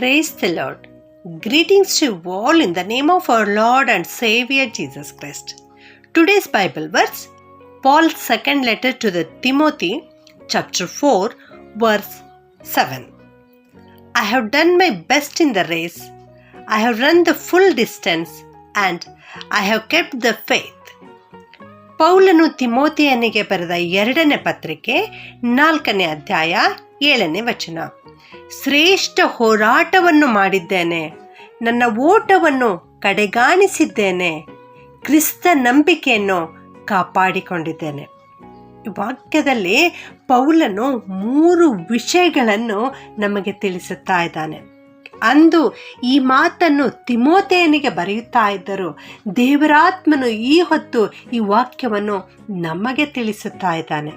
Praise the Lord. Greetings to all in the name of our Lord and Savior Jesus Christ. Today's Bible verse, Paul's second letter to the Timothy, chapter 4, verse 7. I have done my best in the race. I have run the full distance and I have kept the faith. ಪೌಲನು ತಿಮೋಥೆಯನಿಗೆ ಬರೆದ 2ನೇ ಪತ್ರಿಕೆ 4ನೇ ಅಧ್ಯಾಯ 7ನೇ ವಚನ. ಶ್ರೇಷ್ಠ ಹೋರಾಟವನ್ನು ಮಾಡಿದ್ದೇನೆ, ನನ್ನ ಓಟವನ್ನು ಕಡೆಗಾಣಿಸಿದ್ದೇನೆ, ಕ್ರಿಸ್ತ ನಂಬಿಕೆಯನ್ನು ಕಾಪಾಡಿಕೊಂಡಿದ್ದೇನೆ. ಈ ವಾಕ್ಯದಲ್ಲಿ ಪೌಲನು 3 ವಿಷಯಗಳನ್ನು ನಮಗೆ ತಿಳಿಸುತ್ತಾ ಇದ್ದಾನೆ. ಅಂದು ಈ ಮಾತನ್ನು ತಿಮೋಥೆಯನಿಗೆ ಬರೆಯುತ್ತಾ ಇದ್ದರು. ದೇವರಾತ್ಮನು ಈ ಹೊತ್ತು ಈ ವಾಕ್ಯವನ್ನು ನಮಗೆ ತಿಳಿಸುತ್ತಾ ಇದ್ದಾನೆ.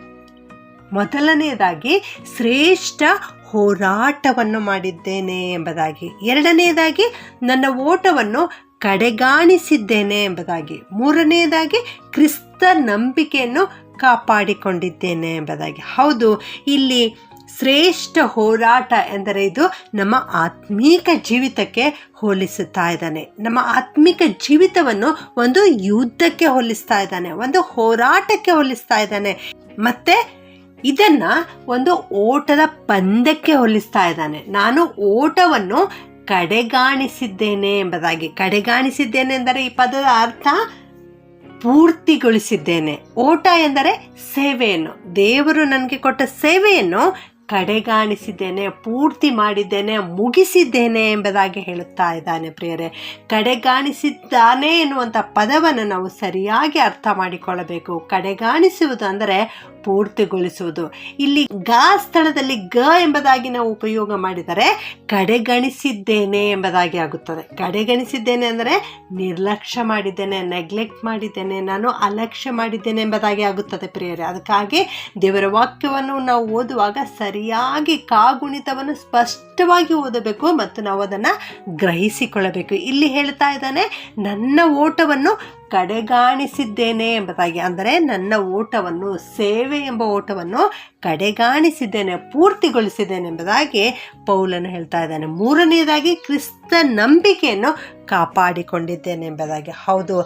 ಮೊದಲನೆಯದಾಗಿ ಶ್ರೇಷ್ಠ ಹೋರಾಟವನ್ನು ಮಾಡಿದ್ದೇನೆ ಎಂಬುದಾಗಿ, 2ನೇದಾಗಿ ನನ್ನ ಓಟವನ್ನು ಕಡೆಗಾಣಿಸಿದ್ದೇನೆ ಎಂಬುದಾಗಿ, 3ನೇದಾಗಿ ಕ್ರಿಸ್ತ ನಂಬಿಕೆಯನ್ನು ಕಾಪಾಡಿಕೊಂಡಿದ್ದೇನೆ ಎಂಬುದಾಗಿ. ಹೌದು, ಇಲ್ಲಿ ಶ್ರೇಷ್ಠ ಹೋರಾಟ ಎಂದರೆ ಇದು ನಮ್ಮ ಆತ್ಮೀಕ ಜೀವಿತಕ್ಕೆ ಹೋಲಿಸುತ್ತಾ ಇದ್ದಾನೆ. ನಮ್ಮ ಆತ್ಮಿಕ ಜೀವಿತವನ್ನು ಒಂದು ಯುದ್ಧಕ್ಕೆ ಹೋಲಿಸ್ತಾ ಇದ್ದಾನೆ, ಒಂದು ಹೋರಾಟಕ್ಕೆ ಹೋಲಿಸ್ತಾ ಇದ್ದಾನೆ, ಮತ್ತೆ ಇದನ್ನ ಒಂದು ಓಟದ ಪಂದ್ಯಕ್ಕೆ ಹೋಲಿಸ್ತಾ ಇದ್ದಾನೆ. ನಾನು ಓಟವನ್ನು ಕಡೆಗಾಣಿಸಿದ್ದೇನೆ ಎಂಬುದಾಗಿ. ಕಡೆಗಾಣಿಸಿದ್ದೇನೆ ಎಂದರೆ ಈ ಪದದ ಅರ್ಥ ಪೂರ್ತಿಗೊಳಿಸಿದ್ದೇನೆ. ಓಟ ಎಂದರೆ ಸೇವೆಯನ್ನು, ದೇವರು ನನಗೆ ಕೊಟ್ಟ ಸೇವೆಯನ್ನು ಕಡೆಗಾಣಿಸಿದ್ದೇನೆ, ಪೂರ್ತಿ ಮಾಡಿದ್ದೇನೆ, ಮುಗಿಸಿದ್ದೇನೆ ಎಂಬುದಾಗಿ ಹೇಳುತ್ತಾ ಇದ್ದಾನೆ. ಪ್ರಿಯರೇ, ಕಡೆಗಾಣಿಸಿದ್ದಾನೆ ಎನ್ನುವಂಥ ಪದವನ್ನು ನಾವು ಸರಿಯಾಗಿ ಅರ್ಥ ಮಾಡಿಕೊಳ್ಳಬೇಕು. ಕಡೆಗಾಣಿಸುವುದು ಅಂದರೆ ಪೂರ್ತಿಗೊಳಿಸುವುದು. ಇಲ್ಲಿ ಸ್ಥಳದಲ್ಲಿ ಎಂಬುದಾಗಿ ನಾವು ಉಪಯೋಗ ಮಾಡಿದರೆ ಕಡೆಗಣಿಸಿದ್ದೇನೆ ಎಂಬುದಾಗಿ ಆಗುತ್ತದೆ. ಕಡೆಗಣಿಸಿದ್ದೇನೆ ಅಂದರೆ ನಿರ್ಲಕ್ಷ್ಯ ಮಾಡಿದ್ದೇನೆ, ನೆಗ್ಲೆಕ್ಟ್ ಮಾಡಿದ್ದೇನೆ, ನಾನು ಅಲಕ್ಷ್ಯ ಮಾಡಿದ್ದೇನೆ ಎಂಬುದಾಗಿ ಆಗುತ್ತದೆ. ಪ್ರಿಯರೇ, ಅದಕ್ಕಾಗಿ ದೇವರ ವಾಕ್ಯವನ್ನು ನಾವು ಓದುವಾಗ ಸರಿಯಾಗಿ ಕಾಗುಣಿತವನ್ನು ಸ್ಪಷ್ಟವಾಗಿ ಓದಬೇಕು ಮತ್ತು ನಾವು ಅದನ್ನು ಗ್ರಹಿಸಿಕೊಳ್ಳಬೇಕು. ಇಲ್ಲಿ ಹೇಳ್ತಾ ಇದ್ದಾನೆ, ನನ್ನ ಓಟವನ್ನು ಕಡೆಗಾಣಿಸಿದ್ದೇನೆ ಎಂಬುದಾಗಿ. ಅಂದರೆ ನನ್ನ ಓಟವನ್ನು, ಸೇವೆ ಎಂಬ ಓಟವನ್ನು ಕಡೆಗಾಣಿಸಿದ್ದೇನೆ, ಪೂರ್ತಿಗೊಳಿಸಿದ್ದೇನೆ ಎಂಬುದಾಗಿ ಪೌಲನು ಹೇಳ್ತಾ ಇದ್ದಾನೆ. 3ನೇದಾಗಿ ಕ್ರಿಸ್ತ ನಂಬಿಕೆಯನ್ನು ಕಾಪಾಡಿಕೊಂಡಿದ್ದೇನೆ ಎಂಬುದಾಗಿ. ಹೌದು,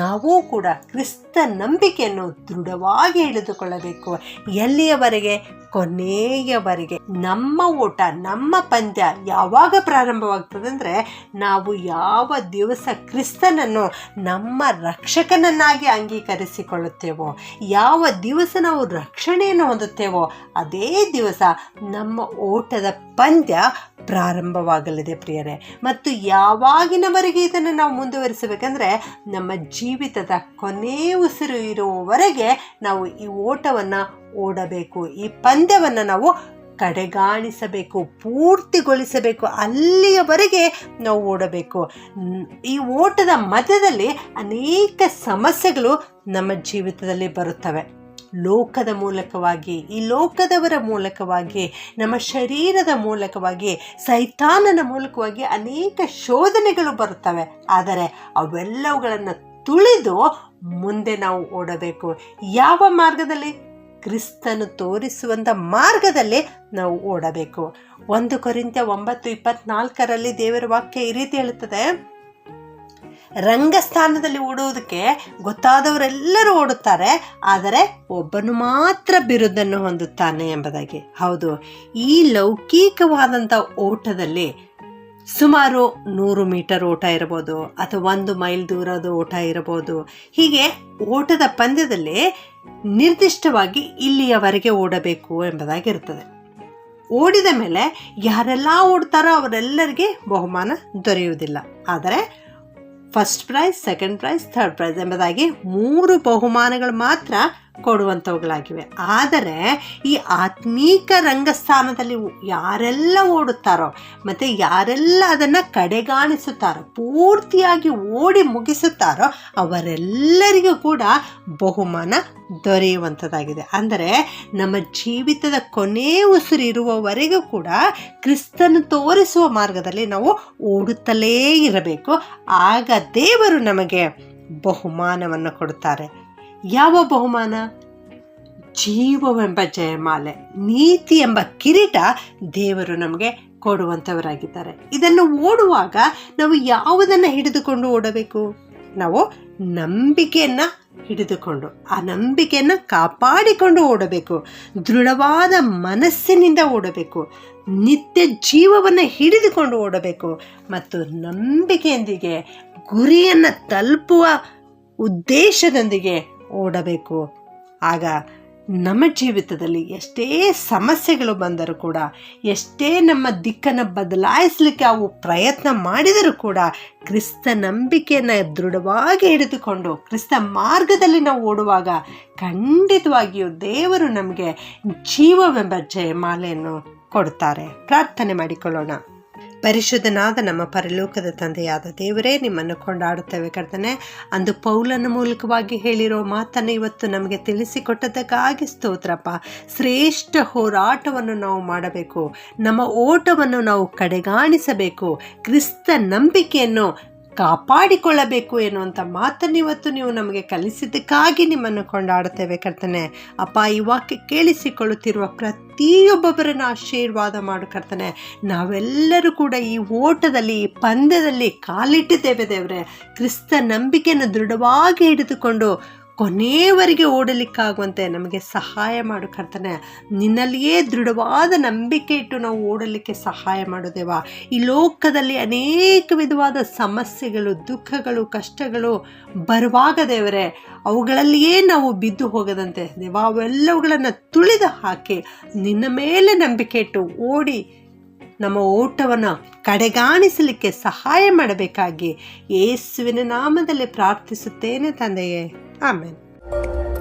ನಾವು ಕೂಡ ಕ್ರಿಸ್ತ ನಂಬಿಕೆಯನ್ನು ದೃಢವಾಗಿ ಹಿಡಿದುಕೊಳ್ಳಬೇಕು. ಎಲ್ಲಿಯವರೆಗೆ? ಕೊನೆಯವರೆಗೆ. ನಮ್ಮ ಓಟ, ನಮ್ಮ ಪಂದ್ಯ ಯಾವಾಗ ಪ್ರಾರಂಭವಾಗ್ತದೆ ಅಂದರೆ, ನಾವು ಯಾವ ದಿವಸ ಕ್ರಿಸ್ತನನ್ನು ನಮ್ಮ ರಕ್ಷಕನನ್ನಾಗಿ ಅಂಗೀಕರಿಸಿಕೊಳ್ಳುತ್ತೇವೋ, ಯಾವ ದಿವಸ ನಾವು ರಕ್ಷಣೆಯನ್ನು ಹೊಂದುತ್ತೇವೋ, ಅದೇ ದಿವಸ ನಮ್ಮ ಓಟದ ಪಂದ್ಯ ಪ್ರಾರಂಭವಾಗಲಿದೆ. ಪ್ರಿಯರೇ, ಮತ್ತು ಯಾವಾಗಿನವರೆಗೆ ಇದನ್ನು ನಾವು ಮುಂದುವರಿಸಬೇಕಂದ್ರೆ, ನಮ್ಮ ಜೀವಿತದ ಕೊನೆ ಉಸಿರು ಇರುವವರೆಗೆ ನಾವು ಈ ಓಟವನ್ನು ಓಡಬೇಕು, ಈ ಪಂದ್ಯವನ್ನು ನಾವು ಕಡೆಗಾಣಿಸಬೇಕು, ಪೂರ್ತಿಗೊಳಿಸಬೇಕು. ಅಲ್ಲಿಯವರೆಗೆ ನಾವು ಓಡಬೇಕು. ಈ ಓಟದ ಮಧ್ಯದಲ್ಲಿ ಅನೇಕ ಸಮಸ್ಯೆಗಳು ನಮ್ಮ ಜೀವಿತದಲ್ಲಿ ಬರುತ್ತವೆ. ಲೋಕದ ಮೂಲಕವಾಗಿ, ಈ ಲೋಕದವರ ಮೂಲಕವಾಗಿ, ನಮ್ಮ ಶರೀರದ ಮೂಲಕವಾಗಿ, ಸೈತಾನನ ಮೂಲಕವಾಗಿ ಅನೇಕ ಶೋಧನೆಗಳು ಬರುತ್ತವೆ. ಆದರೆ ಅವೆಲ್ಲವುಗಳನ್ನು ತುಳಿದು ಮುಂದೆ ನಾವು ಓಡಬೇಕು. ಯಾವ ಮಾರ್ಗದಲ್ಲಿ? ಕ್ರಿಸ್ತನು ತೋರಿಸುವಂಥ ಮಾರ್ಗದಲ್ಲಿ ನಾವು ಓಡಬೇಕು. 1 ಕೊರಿಂಥ್ಯ 9:24 ದೇವರ ವಾಕ್ಯ ಈ ರೀತಿ ಹೇಳುತ್ತದೆ, ರಂಗಸ್ಥಾನದಲ್ಲಿ ಓಡುವುದಕ್ಕೆ ಗೊತ್ತಾದವರೆಲ್ಲರೂ ಓಡುತ್ತಾರೆ, ಆದರೆ ಒಬ್ಬನು ಮಾತ್ರ ಬಿರುದನ್ನು ಹೊಂದುತ್ತಾನೆ ಎಂಬುದಾಗಿ. ಹೌದು, ಈ ಲೌಕಿಕವಾದಂಥ ಓಟದಲ್ಲಿ ಸುಮಾರು 100 ಮೀಟರ್ ಓಟ ಇರಬಹುದು, ಅಥವಾ 1 ಮೈಲ್ ದೂರದ ಓಟ ಇರಬಹುದು. ಹೀಗೆ ಓಟದ ಪಂದ್ಯದಲ್ಲಿ ನಿರ್ದಿಷ್ಟವಾಗಿ ಇಲ್ಲಿಯವರೆಗೆ ಓಡಬೇಕು ಎಂಬುದಾಗಿರ್ತದೆ. ಓಡಿದ ಮೇಲೆ ಯಾರೆಲ್ಲ ಓಡ್ತಾರೋ ಅವರೆಲ್ಲರಿಗೆ ಬಹುಮಾನ ದೊರೆಯುವುದಿಲ್ಲ. ಆದರೆ first prize, second prize, third prize ಎಂಬುದಾಗಿ 3 ಬಹುಮಾನಗಳು ಮಾತ್ರ ಕೊಡುವಂಥವುಗಳಾಗಿವೆ. ಆದರೆ ಈ ಆತ್ಮೀಕ ರಂಗಸ್ಥಾನದಲ್ಲಿ ಯಾರೆಲ್ಲ ಓಡುತ್ತಾರೋ ಮತ್ತು ಯಾರೆಲ್ಲ ಅದನ್ನು ಕಡೆಗಾಣಿಸುತ್ತಾರೋ, ಪೂರ್ತಿಯಾಗಿ ಓಡಿ ಮುಗಿಸುತ್ತಾರೋ, ಅವರೆಲ್ಲರಿಗೂ ಕೂಡ ಬಹುಮಾನ ದೊರೆಯುವಂಥದ್ದಾಗಿದೆ. ಅಂದರೆ ನಮ್ಮ ಜೀವಿತದ ಕೊನೆ ಉಸಿರು ಇರುವವರೆಗೂ ಕೂಡ ಕ್ರಿಸ್ತನು ತೋರಿಸುವ ಮಾರ್ಗದಲ್ಲಿ ನಾವು ಓಡುತ್ತಲೇ ಇರಬೇಕು. ಆಗ ದೇವರು ನಮಗೆ ಬಹುಮಾನವನ್ನು ಕೊಡುತ್ತಾರೆ. ಯಾವ ಬಹುಮಾನ? ಜೀವವೆಂಬ ಜಯಮಾಲೆ, ನೀತಿ ಎಂಬ ಕಿರೀಟ ದೇವರು ನಮಗೆ ಕೊಡುವಂಥವರಾಗಿದ್ದಾರೆ. ಇದನ್ನು ಓಡುವಾಗ ನಾವು ಯಾವುದನ್ನು ಹಿಡಿದುಕೊಂಡು ಓಡಬೇಕು? ನಾವು ನಂಬಿಕೆಯನ್ನು ಹಿಡಿದುಕೊಂಡು, ಆ ನಂಬಿಕೆಯನ್ನು ಕಾಪಾಡಿಕೊಂಡು ಓಡಬೇಕು. ದೃಢವಾದ ಮನಸ್ಸಿನಿಂದ ಓಡಬೇಕು. ನಿತ್ಯ ಜೀವವನ್ನು ಹಿಡಿದುಕೊಂಡು ಓಡಬೇಕು. ಮತ್ತು ನಂಬಿಕೆಯೊಂದಿಗೆ ಗುರಿಯನ್ನು ತಲುಪುವ ಉದ್ದೇಶದೊಂದಿಗೆ ಓಡಬೇಕು. ಆಗ ನಮ್ಮ ಜೀವಿತದಲ್ಲಿ ಎಷ್ಟೇ ಸಮಸ್ಯೆಗಳು ಬಂದರೂ ಕೂಡ, ಎಷ್ಟೇ ನಮ್ಮ ದಿಕ್ಕನ್ನು ಬದಲಾಯಿಸಲಿಕ್ಕೆ ಅವು ಪ್ರಯತ್ನ ಮಾಡಿದರೂ ಕೂಡ, ಕ್ರಿಸ್ತ ನಂಬಿಕೆಯನ್ನು ದೃಢವಾಗಿ ಹಿಡಿದುಕೊಂಡು ಕ್ರಿಸ್ತ ಮಾರ್ಗದಲ್ಲಿ ನಾವು ಓಡುವಾಗ ಖಂಡಿತವಾಗಿಯೂ ದೇವರು ನಮಗೆ ಜೀವವೆಂಬ ಜಯಮಾಲೆಯನ್ನು ಕೊಡ್ತಾರೆ. ಪ್ರಾರ್ಥನೆ ಮಾಡಿಕೊಳ್ಳೋಣ. ಪರಿಶುದ್ಧನಾದ ನಮ್ಮ ಪರಲೋಕದ ತಂದೆಯಾದ ದೇವರೇ, ನಿಮ್ಮನ್ನು ಕೊಂಡಾಡುತ್ತೇವೆ ಕರ್ತನೆ. ಅಂದು ಪೌಲನ ಮೂಲಕವಾಗಿ ಹೇಳಿರೋ ಮಾತನ್ನು ಇವತ್ತು ನಮಗೆ ತಿಳಿಸಿಕೊಟ್ಟದಕ್ಕಾಗಿ ಸ್ತೋತ್ರಪ್ಪ. ಶ್ರೇಷ್ಠ ಹೋರಾಟವನ್ನು ನಾವು ಮಾಡಬೇಕು. ನಮ್ಮ ಓಟವನ್ನು ನಾವು ಕಡೆಗಾಣಿಸಬೇಕು. ಕ್ರಿಸ್ತ ನಂಬಿಕೆಯನ್ನು ಕಾಪಾಡಿಕೊಳ್ಳಬೇಕು ಎನ್ನುವಂಥ ಮಾತನ್ನು ಇವತ್ತು ನೀವು ನಮಗೆ ಕಲಿಸಿದ್ದಕ್ಕಾಗಿ ನಿಮ್ಮನ್ನು ಕೊಂಡಾಡುತ್ತೇವೆ ಕರ್ತನೆ. ಅಪ್ಪ, ಈ ವಾಕ್ಯ ಕೇಳಿಸಿಕೊಳ್ಳುತ್ತಿರುವ ಪ್ರತಿಯೊಬ್ಬೊಬ್ಬರನ್ನು ಆಶೀರ್ವಾದ ಮಾಡು ಕರ್ತನೆ. ನಾವೆಲ್ಲರೂ ಕೂಡ ಈ ಓಟದಲ್ಲಿ, ಈ ಪಂದ್ಯದಲ್ಲಿ ಕಾಲಿಟ್ಟಿದ್ದೇವೆ ದೇವರೇ. ಕ್ರಿಸ್ತ ನಂಬಿಕೆಯನ್ನು ದೃಢವಾಗಿ ಹಿಡಿದುಕೊಂಡು ಕೊನೆಯವರೆಗೆ ಓಡಲಿಕ್ಕಾಗುವಂತೆ ನಮಗೆ ಸಹಾಯ ಮಾಡು ಕರ್ತನೆ. ನಿನ್ನಲ್ಲಿಯೇ ದೃಢವಾದ ನಂಬಿಕೆ ಇಟ್ಟು ನಾವು ಓಡಲಿಕ್ಕೆ ಸಹಾಯ ಮಾಡುದೇವ. ಈ ಲೋಕದಲ್ಲಿ ಅನೇಕ ವಿಧವಾದ ಸಮಸ್ಯೆಗಳು, ದುಃಖಗಳು, ಕಷ್ಟಗಳು ಬರುವಾಗ ದೇವರೇ, ಅವುಗಳಲ್ಲಿಯೇ ನಾವು ಬಿದ್ದು ಹೋಗದಂತೆ ದೇವ, ಅವೆಲ್ಲವುಗಳನ್ನು ತುಳಿದು ಹಾಕಿ ನಿನ್ನ ಮೇಲೆ ನಂಬಿಕೆ ಇಟ್ಟು ಓಡಿ ನಮ್ಮ ಓಟವನ್ನು ಕಡೆಗಾಣಿಸಲಿಕ್ಕೆ ಸಹಾಯ ಮಾಡಬೇಕಾಗಿ ಯೇಸುವಿನ ನಾಮದಲ್ಲಿ ಪ್ರಾರ್ಥಿಸುತ್ತೇನೆ ತಂದೆಯೇ. ಆಮೆನ್.